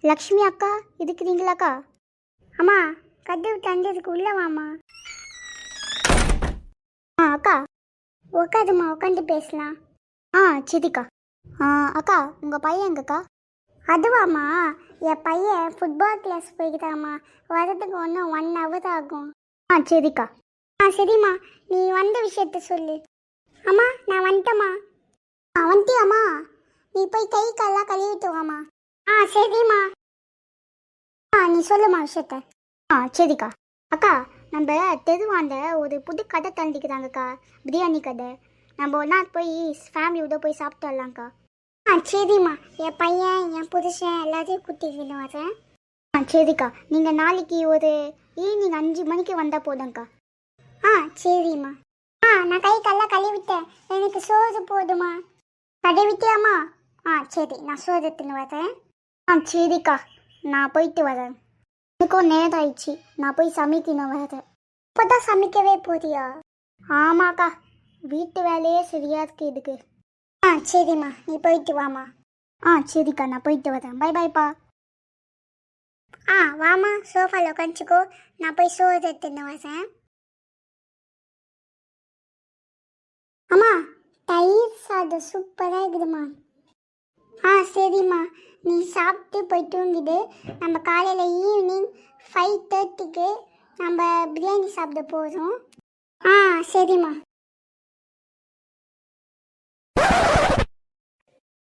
லக்ஷ்மி அக்கா இருக்கிறீங்களாக்கா? அம்மா கதவு தந்ததுக்கு உள்ள வாம்மா. அக்கா உட்காதுமா, உட்காந்து பேசலாம். சரிக்கா. அக்கா உங்கள் பையன் எங்கக்கா? அதுவாம்மா, என் பையன் ஃபுட்பால் கிளாஸ் போய்கிட்டாம்மா. வரதுக்கு ஒன்றும் 1 hour ஆகும். சரிக்கா. சரிம்மா, நீ வந்த விஷயத்த சொல்லு. அம்மா நான் வந்துட்டேம்மா. வந்துட்டியாம்மா? நீ போய் கை கால்லாம் கழுவிட்டு வாம்மா. சரிம்மா. நீ சொல்லுமா விஷயத்த. சரிக்கா. அக்கா நம்ம தெருவாண்ட ஒரு புது கடை தள்ளிக்கிறாங்கக்கா, பிரியாணி கடை. நம்ம ஒன்றா போய் ஃபேமிலியோட போய் சாப்பிட்டு வரலாம்க்கா. சரிம்மா, என் பையன் என் புருஷன் எல்லாத்தையும் கூட்டிக்கிட்டு வரேன். சரிக்கா. நீங்கள் நாளைக்கு ஒரு ஈவினிங் 5 மணிக்கு வந்தால் போதும்க்கா. சரிம்மா. நான் கை கல்லாம் கழுவிட்டேன், எனக்கு சோறு போதுமா. கழுவிட்டியாம்மா? சரி, நான் சோறு எடுத்துன்னு வரேன். சரிக்கா, நான் போயிட்டு வரேன். எனக்கும் நேரம் ஆயிடுச்சு, நான் போய் சமைக்கணும் வரேன். இப்போதான் சமைக்கவே போறியா? ஆமாக்கா, வீட்டு வேலையே சரியா இருக்கு இதுக்கு. சரிம்மா, நீ போயிட்டு வாமா. சரிக்கா, நான் போயிட்டு வரேன். பை பாய்ப்பா. வாமா, சோஃபாவில் உட்காந்துக்கோ, நான் போய் சோறு எடுத்துன்னு வரேன். அம்மா தயிர் சாதம் சூப்பராக இருக்குதுமா. சரிம்மா, நீ சாப்பிட்டு போய் தூங்கிடு. நம்ம காலையில் ஈவினிங் 5:30க்கு நம்ம பிரியாணி சாப்பிட போகிறோம். சரிம்மா.